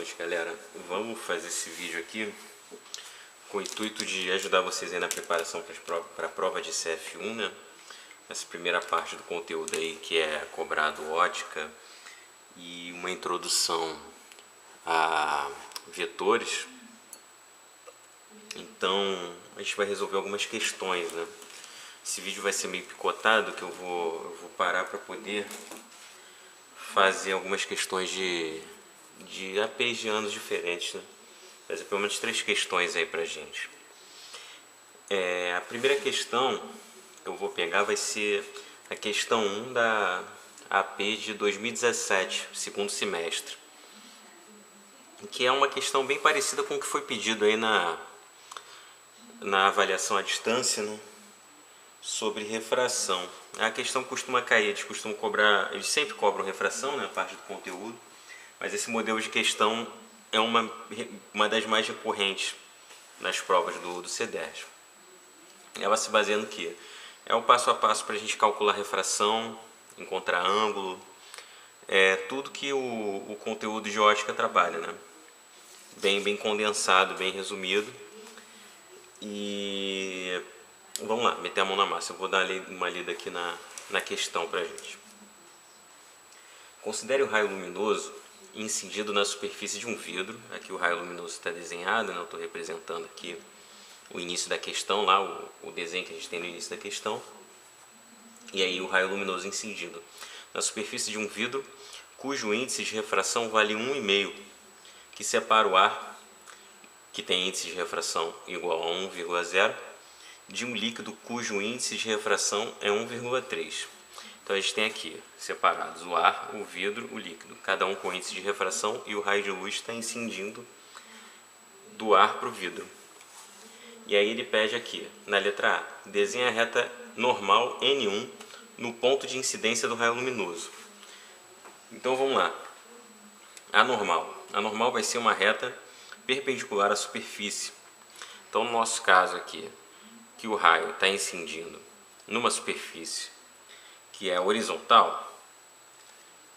noite, galera. Vamos fazer esse vídeo aqui com o intuito de ajudar vocês aí na preparação para a prova de CF1, né? Essa primeira parte do conteúdo aí que é cobrado ótica e uma introdução a vetores. Então a gente vai resolver algumas questões, né? Esse vídeo vai ser meio picotado, que eu vou parar para poder fazer algumas questões de APs de anos diferentes, né? Fazer pelo menos 3 questões aí pra gente. A primeira questão que eu vou pegar vai ser a questão 1 da AP de 2017, segundo semestre, que é uma questão bem parecida com o que foi pedido aí na avaliação à distância, né? Sobre refração. A questão costuma cair, eles sempre cobram refração, né, a parte do conteúdo, mas esse modelo de questão é uma das mais recorrentes nas provas do CDERJ. Ela se baseia no que? É o passo a passo para a gente calcular refração, encontrar ângulo, tudo que o conteúdo de ótica trabalha, né? Bem condensado, bem resumido. E vamos lá, meter a mão na massa. Eu vou dar uma lida aqui na questão para a gente. Considere o raio luminoso incidido na superfície de um vidro. Aqui o raio luminoso está desenhado, né? Eu estou representando aqui o início da questão, lá o desenho que a gente tem no início da questão. E aí o raio luminoso incidido na superfície de um vidro, cujo índice de refração vale 1,5, que separa o ar, que tem índice de refração igual a 1,0, de um líquido cujo índice de refração é 1,3. Então a gente tem aqui separados o ar, o vidro, o líquido, cada um com índice de refração, e o raio de luz está incidindo do ar para o vidro. E aí ele pede aqui, na letra A, desenha a reta normal N1 no ponto de incidência do raio luminoso. Então vamos lá. A normal vai ser uma reta perpendicular à superfície. Então no nosso caso aqui, que o raio está incidindo numa superfície que é horizontal,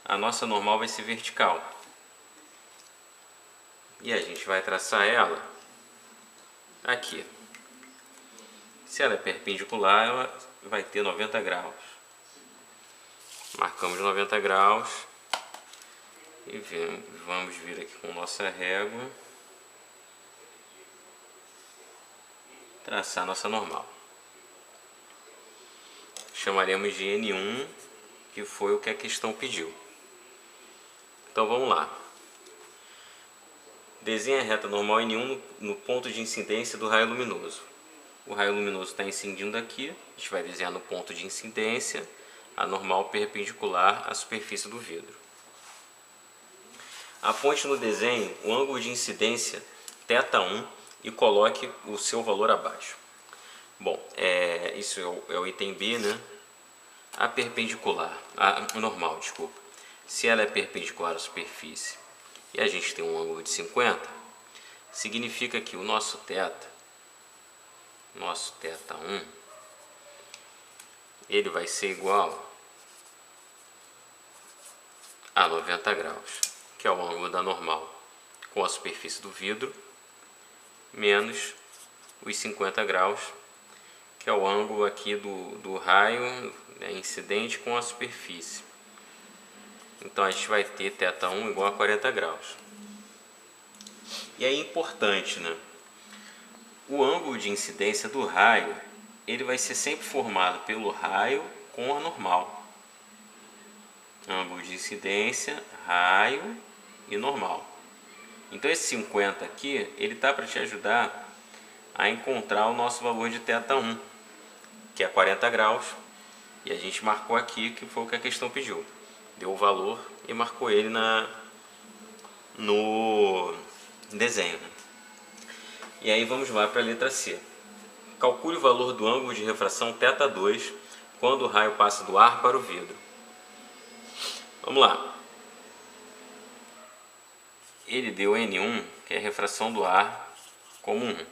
a nossa normal vai ser vertical. E a gente vai traçar ela aqui. Se ela é perpendicular, ela vai ter 90 graus. Marcamos 90 graus e vamos vir aqui com nossa régua, traçar nossa normal. Chamaremos de N1, que foi o que a questão pediu. Então vamos lá. Desenha a reta normal N1 no ponto de incidência do raio luminoso. O raio luminoso está incidindo aqui, a gente vai desenhar no ponto de incidência a normal perpendicular à superfície do vidro. Aponte no desenho o ângulo de incidência θ1 e coloque o seu valor abaixo. Bom, isso é o item B, né? A normal, desculpa. Se ela é perpendicular à superfície e a gente tem um ângulo de 50, significa que o nosso θ1, ele vai ser igual a 90 graus, que é o ângulo da normal com a superfície do vidro, menos os 50 graus, que é o ângulo aqui do raio, né, incidente com a superfície. Então a gente vai ter θ1 igual a 40 graus. E aí é importante, né? O ângulo de incidência do raio, ele vai ser sempre formado pelo raio com a normal. Ângulo de incidência, raio e normal. Então esse 50 aqui, ele tá para te ajudar a encontrar o nosso valor de θ1, que é 40 graus, e a gente marcou aqui, que foi o que a questão pediu. Deu o valor e marcou ele no desenho. E aí vamos lá para a letra C. Calcule o valor do ângulo de refração θ2 quando o raio passa do ar para o vidro. Vamos lá. Ele deu N1, que é a refração do ar, como 1.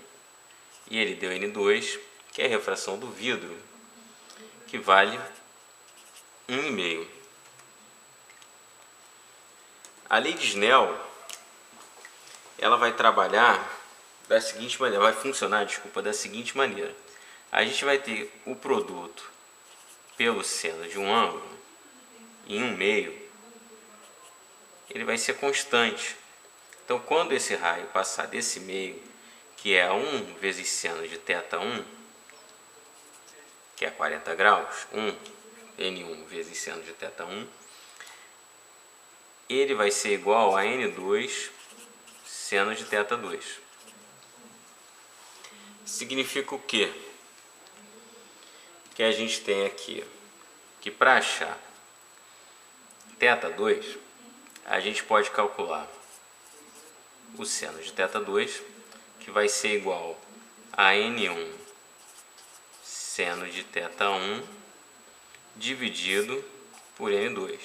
E ele deu N2, que é a refração do vidro, que vale 1,5. A lei de Snell ela vai trabalhar da seguinte maneira, vai funcionar, desculpa, da seguinte maneira. A gente vai ter o produto pelo seno de um ângulo em 1/2, ele vai ser constante. Então, quando esse raio passar desse meio, que é 1 vezes seno de θ1, que é 40 graus, 1 vezes seno de θ1, ele vai ser igual a N2 seno de θ2. Significa o quê? Que a gente tem aqui que para achar θ2, a gente pode calcular o seno de θ2, que vai ser igual a N1 seno de θ1 dividido por N2. A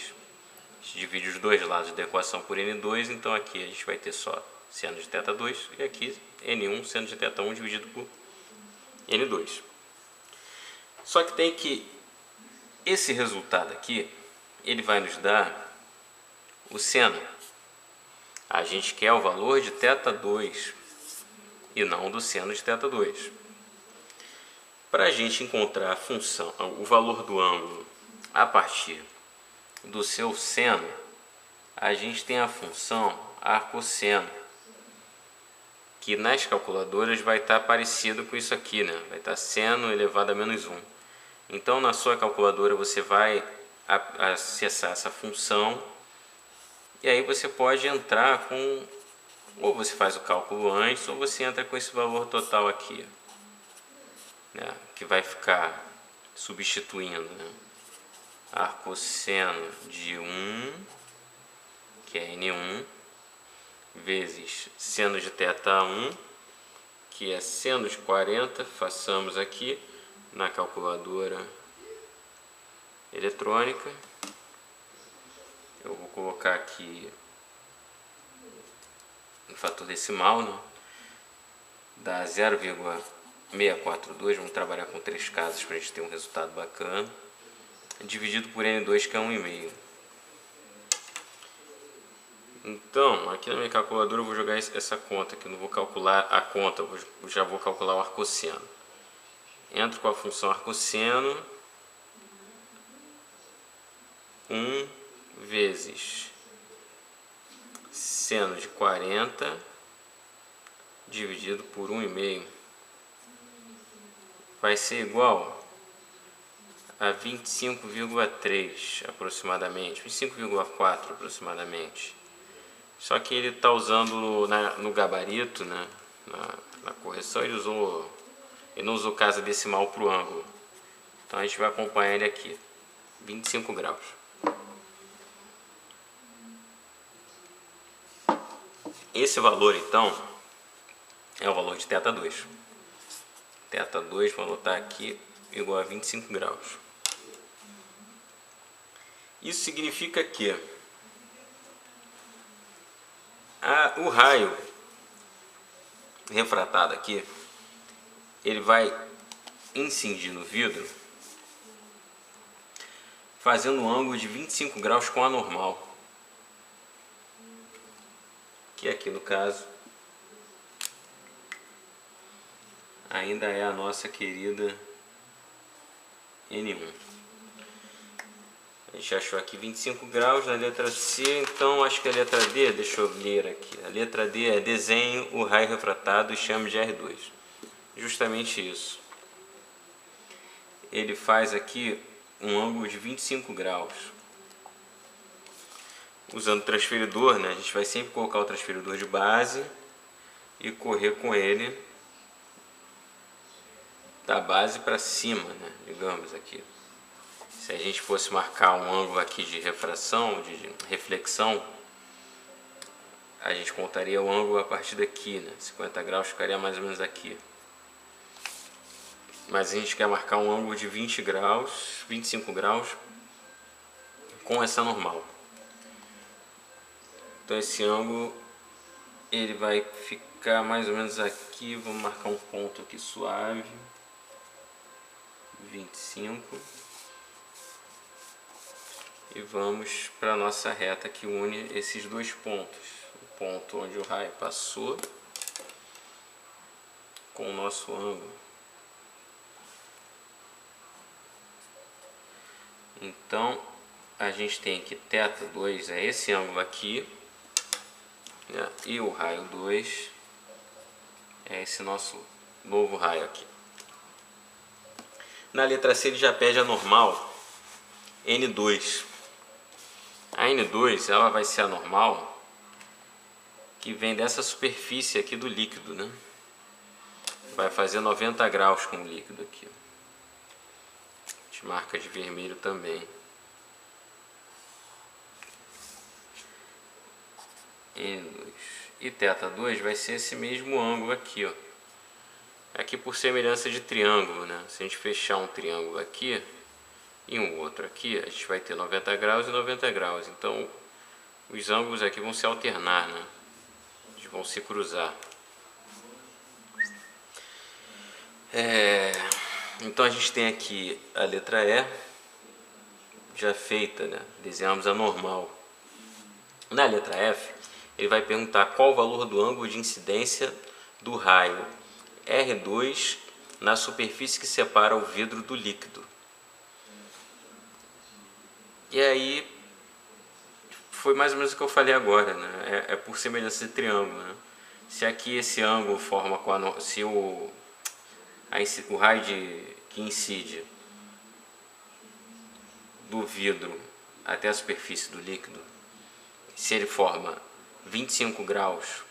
gente divide os dois lados da equação por N2, então aqui a gente vai ter só seno de θ2 e aqui N1 seno de θ1 dividido por N2. Só que tem que esse resultado aqui, ele vai nos dar o seno. A gente quer o valor de θ2 e não do seno de θ2. Para a gente encontrar a função, o valor do ângulo a partir do seu seno, a gente tem a função arcosseno, que nas calculadoras vai estar parecido com isso aqui, né? Vai estar seno elevado a -1. Então, na sua calculadora você vai acessar essa função e aí você pode entrar com, ou você faz o cálculo antes, ou você entra com esse valor total aqui, né? Que vai ficar substituindo, né? Arcosseno de 1, que é N1, vezes seno de θ1, que é seno de 40, façamos aqui na calculadora eletrônica. Eu vou colocar aqui em fator decimal, né? Dá 0,642, vamos trabalhar com 3 casas para a gente ter um resultado bacana, dividido por N2, que é 1,5. Então, aqui na minha calculadora eu vou jogar essa conta aqui, não vou calcular a conta, eu já vou calcular o arcosseno. Entro com a função arcosseno, 1 vezes seno de 40 dividido por 1,5 vai ser igual a 25,3 aproximadamente, 25,4 aproximadamente. Só que ele está usando no gabarito, né, na correção, ele não usou casa decimal para o ângulo. Então a gente vai acompanhar ele aqui, 25 graus. Esse valor então é o valor de θ2. θ2, vou anotar aqui, igual a 25 graus. Isso significa que o raio refratado aqui, ele vai incidir no vidro fazendo um ângulo de 25 graus com a normal, que aqui no caso ainda é a nossa querida N1. A gente achou aqui 25 graus na letra C, então acho que a letra D, deixa eu ler aqui. A letra D é desenhe o raio refratado e chame de R2. Justamente isso. Ele faz aqui um ângulo de 25 graus. Usando o transferidor, né? A gente vai sempre colocar o transferidor de base e correr com ele da base para cima, né? Digamos aqui. Se a gente fosse marcar um ângulo aqui de refração, de reflexão, a gente contaria o ângulo a partir daqui, né? 50 graus ficaria mais ou menos aqui. Mas a gente quer marcar um ângulo de 20 graus, 25 graus com essa normal. Então esse ângulo ele vai ficar mais ou menos aqui, vamos marcar um ponto aqui suave, 25. E vamos para a nossa reta que une esses dois pontos. ponto onde o raio passou com o nosso ângulo. Então a gente tem que θ2 é esse ângulo aqui, né? E o raio 2 é esse nosso novo raio aqui. Na letra C ele já pede a normal N2. A N2 ela vai ser a normal que vem dessa superfície aqui do líquido, né? Vai fazer 90 graus com o líquido aqui. A gente marca de vermelho também. N2. E θ2 vai ser esse mesmo ângulo aqui, ó. Aqui por semelhança de triângulo, né? Se a gente fechar um triângulo aqui e um outro aqui, a gente vai ter 90 graus e 90 graus. Então os ângulos aqui vão se alternar, né? Eles vão se cruzar. Então a gente tem aqui a letra E já feita, né? Desenhamos a normal. Na letra F ele vai perguntar qual o valor do ângulo de incidência do raio R2 na superfície que separa o vidro do líquido. E aí foi mais ou menos o que eu falei agora, né? É por semelhança de triângulo, né? Se aqui esse ângulo forma com a, se o raio que incide do vidro até a superfície do líquido, se ele forma 25 graus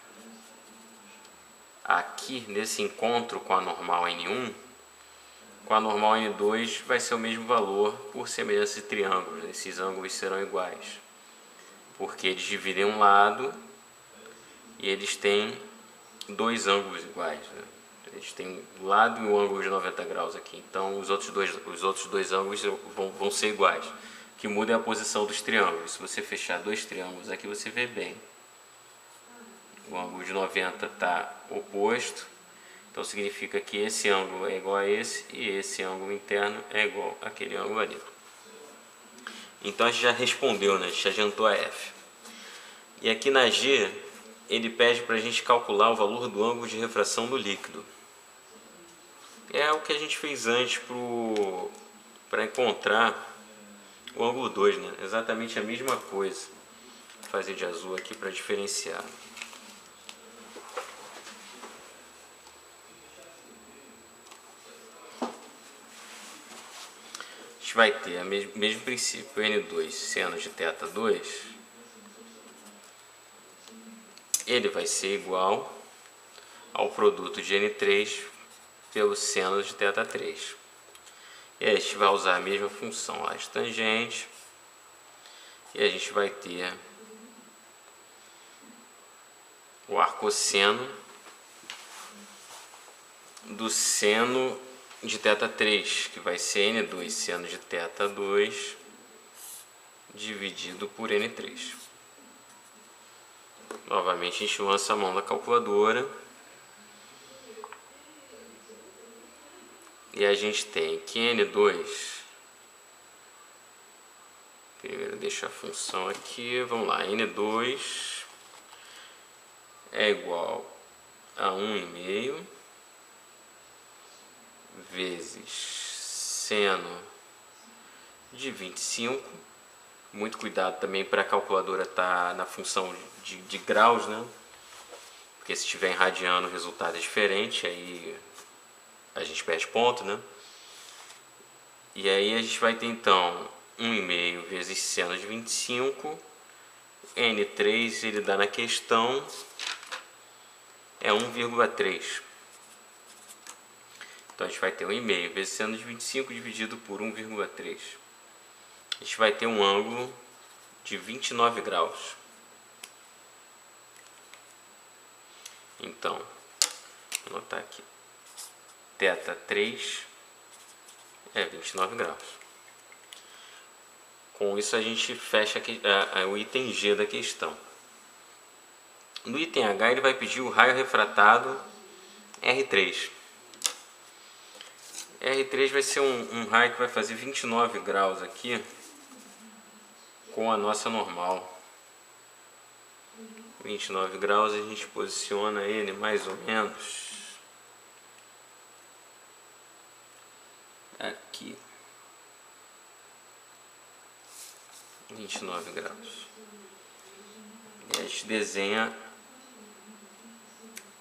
aqui nesse encontro com a normal N1, com a normal N2 vai ser o mesmo valor por semelhança de triângulos. Esses ângulos serão iguais, porque eles dividem um lado e eles têm dois ângulos iguais, né? Eles têm o lado e o ângulo de 90 graus aqui. Então os outros dois ângulos vão ser iguais. O que muda é a posição dos triângulos. Se você fechar dois triângulos aqui, você vê bem. O ângulo de 90 está oposto. Então significa que esse ângulo é igual a esse e esse ângulo interno é igual àquele ângulo ali. Então a gente já respondeu, né? A gente adiantou a F. E aqui na G ele pede para a gente calcular o valor do ângulo de refração do líquido. É o que a gente fez antes para encontrar o ângulo 2, né? Exatamente a mesma coisa. Vou fazer de azul aqui para diferenciar. A gente vai ter o mesmo princípio, N2 seno de θ2, ele vai ser igual ao produto de N3 pelo seno de θ3. E aí a gente vai usar a mesma função, as tangentes, e a gente vai ter o arcosseno do seno de θ3, que vai ser N2 seno de θ2 dividido por N3. Novamente a gente lança a mão na calculadora e a gente tem que N2, primeiro deixa a função aqui, vamos lá, N2 é igual a 1,5 vezes seno de 25. Muito cuidado também para a calculadora estar na função de graus, né? Porque se estiver em radiano o resultado é diferente, aí a gente perde ponto, né? E aí a gente vai ter então 1,5 vezes seno de 25, N3 ele dá na questão é 1,3. Então a gente vai ter 1,5 vezes seno de 25 dividido por 1,3. A gente vai ter um ângulo de 29 graus. Então, vou anotar aqui. θ3 é 29 graus. Com isso a gente fecha o item G da questão. No item H ele vai pedir o raio refratado R3. R3 vai ser um raio que vai fazer 29 graus aqui com a nossa normal. 29 graus, a gente posiciona ele mais ou menos aqui, 29 graus. E a gente desenha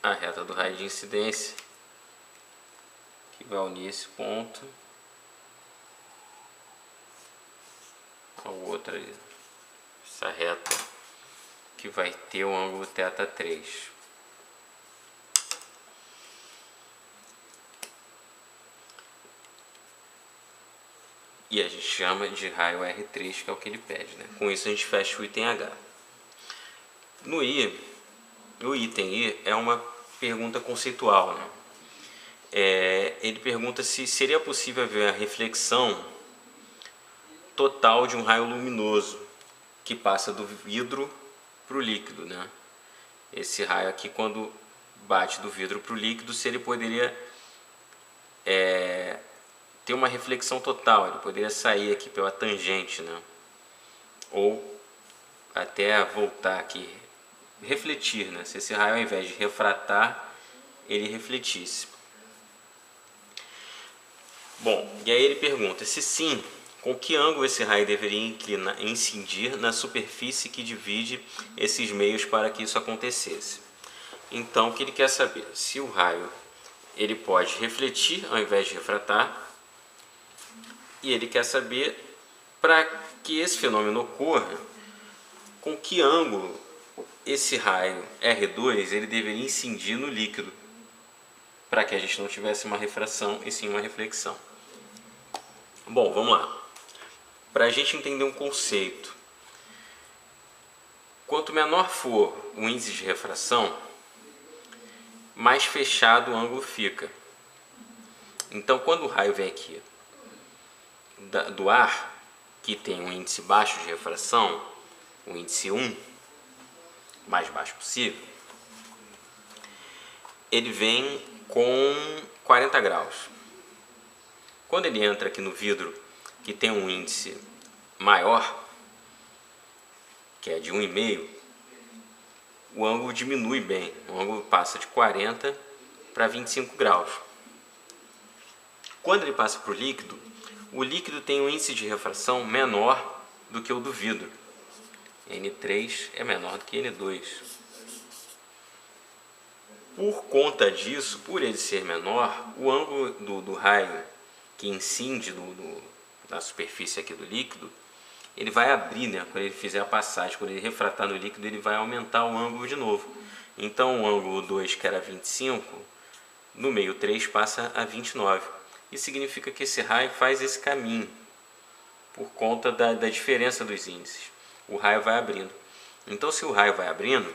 a reta do raio de incidência que vai unir esse ponto ao outro ali, essa reta que vai ter o ângulo θ3. E a gente chama de raio R3, que é o que ele pede, né? Com isso a gente fecha o item H. No I, o item I é uma pergunta conceitual, né? Ele pergunta se seria possível ver a reflexão total de um raio luminoso que passa do vidro para o líquido, né? Esse raio aqui, quando bate do vidro para o líquido, se ele poderia ter uma reflexão total, ele poderia sair aqui pela tangente, né? Ou até voltar aqui, refletir, né? Se esse raio, ao invés de refratar, ele refletisse. Bom, e aí ele pergunta, se sim, com que ângulo esse raio deveria incidir na superfície que divide esses meios para que isso acontecesse. Então, o que ele quer saber? Se o raio ele pode refletir ao invés de refratar, e ele quer saber, para que esse fenômeno ocorra, com que ângulo esse raio R2 ele deveria incidir no líquido, para que a gente não tivesse uma refração e sim uma reflexão. Bom, vamos lá. Para a gente entender um conceito, quanto menor for o índice de refração, mais fechado o ângulo fica. Então, quando o raio vem aqui do ar, que tem um índice baixo de refração, o índice 1, mais baixo possível, ele vem com 40 graus. Quando ele entra aqui no vidro, que tem um índice maior, que é de 1,5, o ângulo diminui bem, o ângulo passa de 40 para 25 graus. Quando ele passa para o líquido tem um índice de refração menor do que o do vidro. N3 é menor do que N2. Por conta disso, por ele ser menor, o ângulo do raio que incide na superfície aqui do líquido, ele vai abrir, né? Quando ele fizer a passagem, quando ele refratar no líquido, ele vai aumentar o ângulo de novo. Então o ângulo 2, que era 25, no meio 3 passa a 29. Isso significa que esse raio faz esse caminho, por conta da diferença dos índices. O raio vai abrindo. Então, se o raio vai abrindo,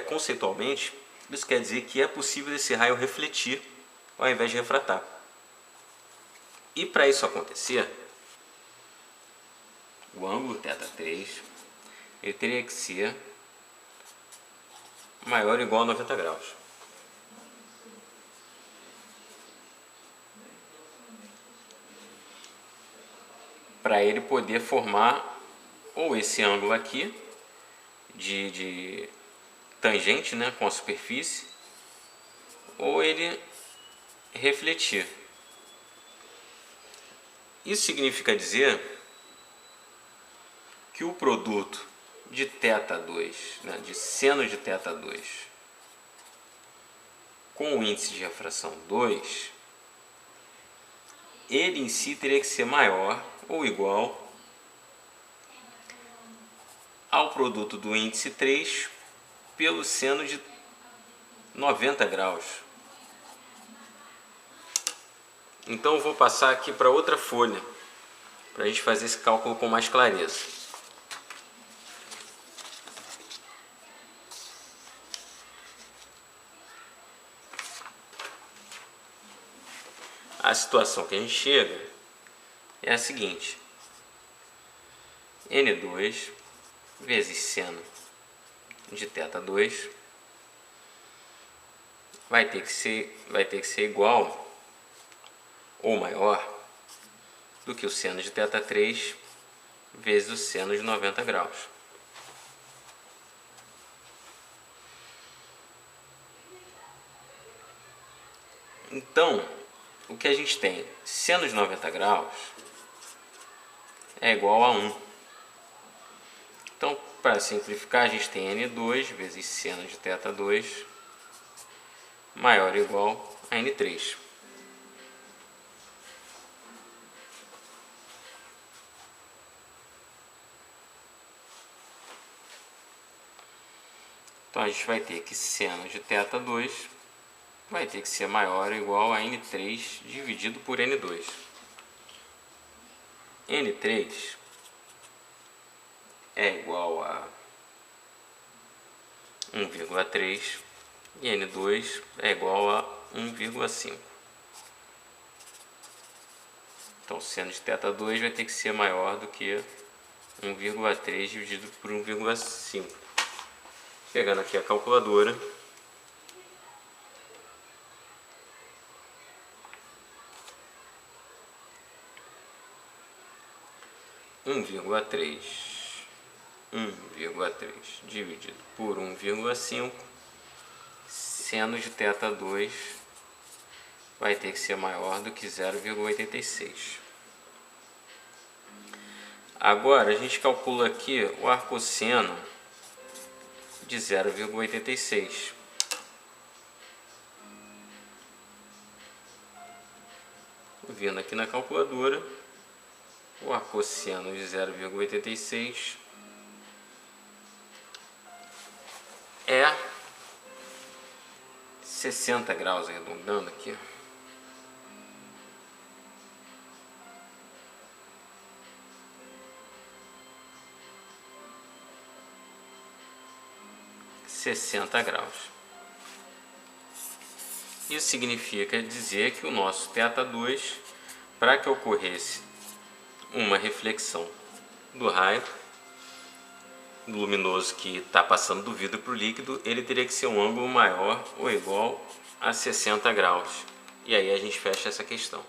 conceitualmente, isso quer dizer que é possível esse raio refletir ao invés de refratar. E para isso acontecer, o ângulo θ3 ele teria que ser maior ou igual a 90 graus. Para ele poder formar ou esse ângulo aqui de tangente, né, com a superfície, ou ele refletir. Isso significa dizer que o produto de θ2, né, de seno de θ2 com o índice de refração 2, ele em si teria que ser maior ou igual ao produto do índice 3 pelo seno de 90 graus. Então eu vou passar aqui para outra folha, para a gente fazer esse cálculo com mais clareza. A situação que a gente chega é a seguinte: N2 vezes seno de θ2 vai ter que ser igual ou maior do que o seno de θ3 vezes o seno de 90 graus. Então, o que a gente tem? Seno de 90 graus é igual a 1. Então, para simplificar, a gente tem N2 vezes seno de θ2 maior ou igual a N3. Então, a gente vai ter que seno de θ2 vai ter que ser maior ou igual a N3 dividido por N2. N3 é igual a 1,3 e N2 é igual a 1,5. Então, seno de θ2 vai ter que ser maior do que 1,3 dividido por 1,5. Pegando aqui a calculadora, um vírgula três dividido por 1,5, seno de θ2 vai ter que ser maior do que 0,86. Agora a gente calcula aqui o arcosseno de 0,86. Vindo aqui na calculadora, o arcosseno de 0,86 é 60 graus, arredondando aqui. graus. Isso significa dizer que o nosso θ2, para que ocorresse uma reflexão do raio luminoso que está passando do vidro para o líquido, ele teria que ser um ângulo maior ou igual a 60 graus. E aí a gente fecha essa questão.